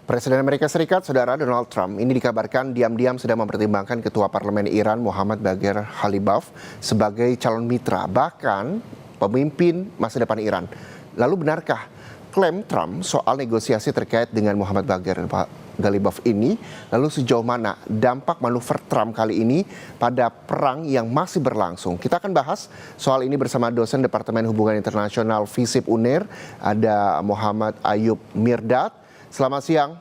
Presiden Amerika Serikat, Saudara Donald Trump, ini dikabarkan diam-diam sedang mempertimbangkan Ketua Parlemen Iran Mohammad Bagher Ghalibaf sebagai calon mitra, bahkan pemimpin masa depan Iran. Lalu benarkah klaim Trump soal negosiasi terkait dengan Mohammad Bagher Ghalibaf ini? Lalu sejauh mana dampak manuver Trump kali ini pada perang yang masih berlangsung? Kita akan bahas soal ini bersama dosen Departemen Hubungan Internasional FISIP UNER, ada Muhammad Ayub Mirdad. Selamat siang.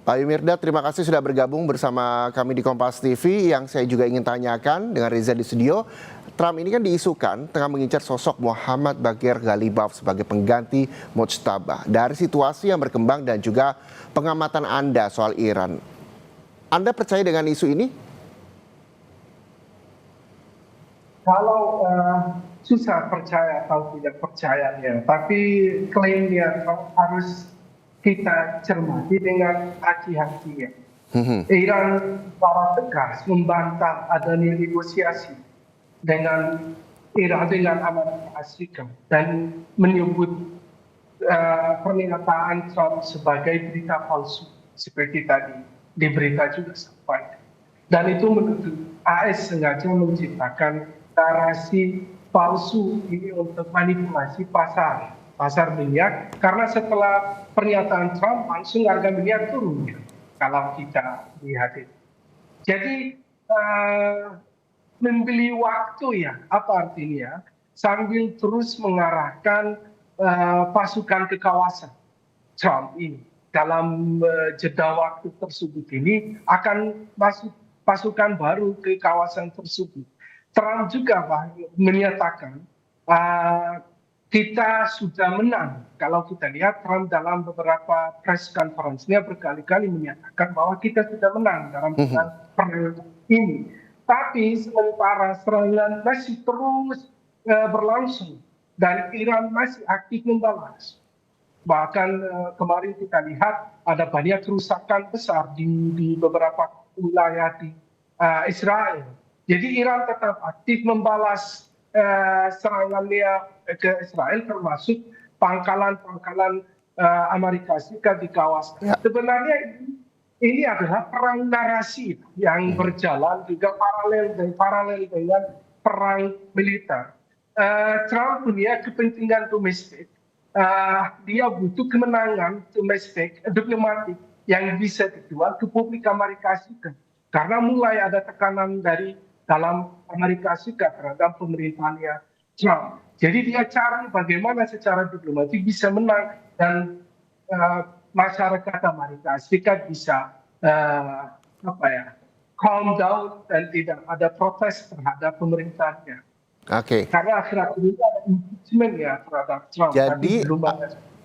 Pak Mirdad, terima kasih sudah bergabung bersama kami di Kompas TV. Yang saya juga ingin tanyakan dengan Reza di studio, Trump ini kan diisukan tengah mengincar sosok Mohammad Bagher Ghalibaf sebagai pengganti Mojtaba. Dari situasi yang berkembang dan juga pengamatan Anda soal Iran, Anda percaya dengan isu ini? Kalau susah percaya atau tidak percayanya, tapi klaimnya harus kita cermati dengan hati-hati ya. Iran secara tegas membantah adanya negosiasi dengan Iran dengan Amerika Serikat dan menyebut pernyataan Trump sebagai berita palsu seperti tadi di berita juga sampaikan. Dan itu menuntut AS sengaja menciptakan narasi palsu ini untuk manipulasi pasar minyak, karena setelah pernyataan Trump langsung harga minyak turun kalau kita lihat itu. Jadi membeli waktu ya, apa artinya? Sambil terus mengarahkan pasukan ke kawasan Trump ini. Dalam jeda waktu tersebut ini akan masuk pasukan baru ke kawasan tersebut. Trump juga menyatakan kita sudah menang. Kalau kita lihat Trump dalam beberapa press conference-nya berkali-kali menyatakan bahwa kita sudah menang dalam perang ini. Tapi sementara serangan masih terus berlangsung dan Iran masih aktif membalas. Bahkan kemarin kita lihat ada banyak kerusakan besar di beberapa wilayah di Israel. Jadi Iran tetap aktif membalas serangannya ke Israel, termasuk pangkalan-pangkalan Amerika Serikat di kawasan. Ya. Sebenarnya ini adalah perang narasi yang berjalan juga paralel dengan perang militer. Trump punya kepentingan domestik. Dia butuh kemenangan domestik, diplomatik yang bisa dijual ke publik Amerika Serikat. Karena mulai ada tekanan dari dalam Amerika Serikat terhadap pemerintahannya Trump. Jadi dia cari bagaimana secara diplomatik bisa menang dan masyarakat Amerika Serikat bisa calm down dan tidak ada protes terhadap pemerintahnya. Oke. Karena akhir-akhir ini ada impeachment ya terhadap Trump.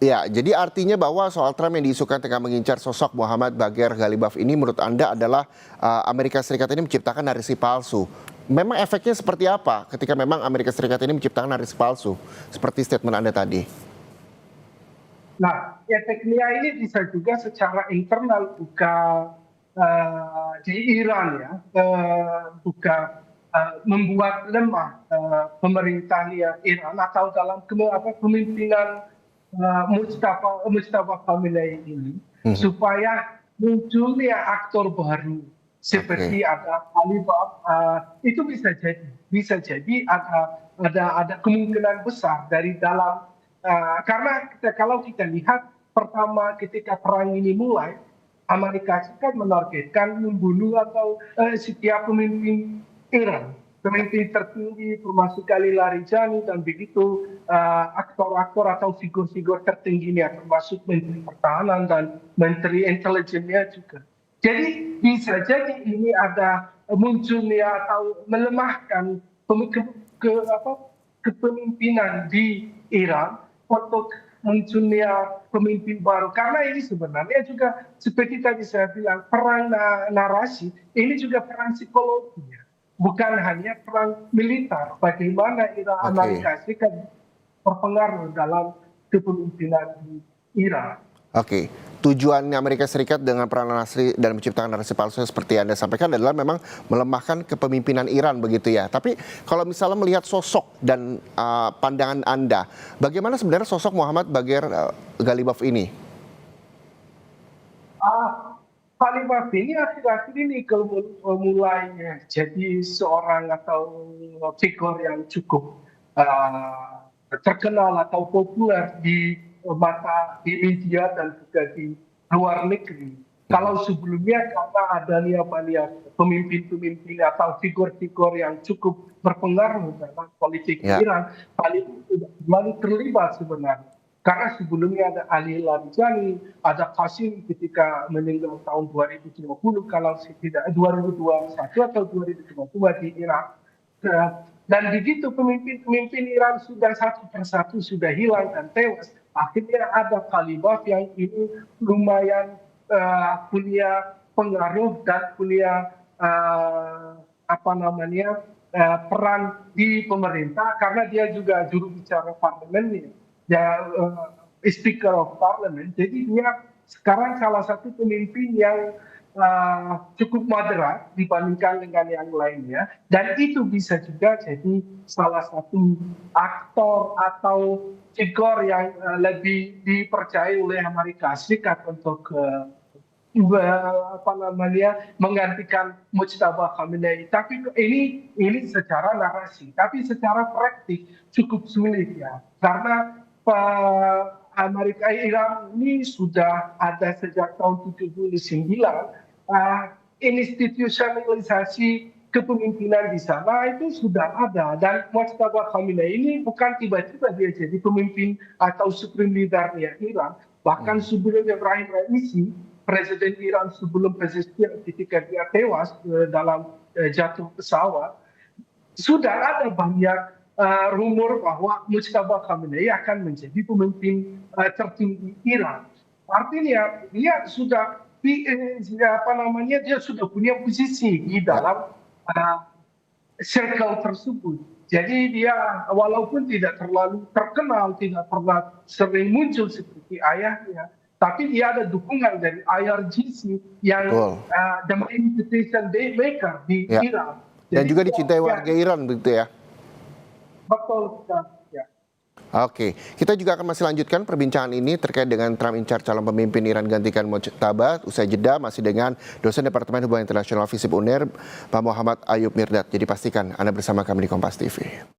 Jadi artinya bahwa soal Trump yang diisukan tengah mengincar sosok Mohammad Bagher Ghalibaf ini menurut Anda adalah Amerika Serikat ini menciptakan narasi palsu. Memang efeknya seperti apa ketika memang Amerika Serikat ini menciptakan narasi palsu seperti statement Anda tadi? Nah, efeknya ini bisa juga secara internal di Iran ya, membuat lemah pemerintahnya Iran atau dalam kepemimpinan Mojtaba Khamenei ini, supaya munculnya aktor baru seperti ada Ghalibaf, itu bisa jadi ada kemungkinan besar dari dalam, karena kalau kita lihat pertama ketika perang ini mulai, Amerika Serikat menargetkan membunuh atau setiap pemimpin Iran, pemimpin tertinggi termasuk Khalil Larijani dan begitu aktor-aktor atau figur-figur tertingginya termasuk Menteri Pertahanan dan Menteri Intelijennya juga. Jadi bisa jadi ini ada munculnya atau melemahkan kepemimpinan di Iran untuk munculnya pemimpin baru. Karena ini sebenarnya juga seperti tadi saya bilang, perang narasi ini juga perang psikologi. Bukan hanya perang militer, bagaimana Amerika Serikat berpengaruh dalam kepemimpinan di Iran. Oke, tujuannya Amerika Serikat dengan peranan asli dan menciptakan narasi palsu seperti Anda sampaikan adalah memang melemahkan kepemimpinan Iran begitu ya. Tapi kalau misalnya melihat sosok dan pandangan Anda, bagaimana sebenarnya sosok Muhammad Bagher Ghalibaf ini? Khalifah ini akhir-akhir ini kalau mulai jadi seorang atau figur yang cukup terkenal atau populer di mata di media dan juga di luar negeri. Kalau sebelumnya karena adanya banyak pemimpin-pemimpin atau figur-figur yang cukup berpengaruh dalam politik Iran, Khalifah tidak terlalu terlibat sebenarnya. Karena sebelumnya ada Ali Larijani, ada Qasim ketika meninggal tahun 2020, kalau tidak 2021 atau 2022 di Irak. Dan begitu pemimpin Iran sudah satu persatu sudah hilang dan tewas, akhirnya ada Ghalibaf yang ini lumayan punya pengaruh dan punya peran di pemerintah karena dia juga juru bicara parlemen, Speaker of Parliament. Jadi dia sekarang salah satu pemimpin yang cukup moderat dibandingkan dengan yang lainnya, dan itu bisa juga jadi salah satu aktor atau figur yang lebih dipercaya oleh Amerika Serikat untuk menggantikan Mujtaba Khamenei. Tapi ini secara narasi, tapi secara praktik cukup sulit ya, karena Amerika Iran ini sudah ada sejak tahun 79, institusionalisasi kepemimpinan di sana itu sudah ada, dan Mujtaba Khamenei ini bukan tiba-tiba dia jadi pemimpin atau supreme leadernya Iran. Bahkan sebelum Ibrahim Raisi, presiden Iran sebelum presiden ketika dia tewas dalam jatuh pesawat, sudah ada banyak rumor bahwa Mujtaba Khamenei akan menjadi pemimpin tertinggi Iran. Artinya dia sudah dia sudah punya posisi di dalam circle tersebut. Jadi dia walaupun tidak terlalu terkenal, tidak pernah sering muncul seperti ayahnya, tapi dia ada dukungan dari IRGC yang the main decision maker di Iran. Dan juga dicintai warga Iran begitu ya? Betul. Ya. Oke, kita juga akan masih lanjutkan perbincangan ini terkait dengan Trump incar calon pemimpin Iran gantikan Mujtaba. Usai jeda masih dengan dosen Departemen Hubungan Internasional FISIP UNER, Pak Muhammad Ayub Mirdad. Jadi pastikan Anda bersama kami di Kompas TV.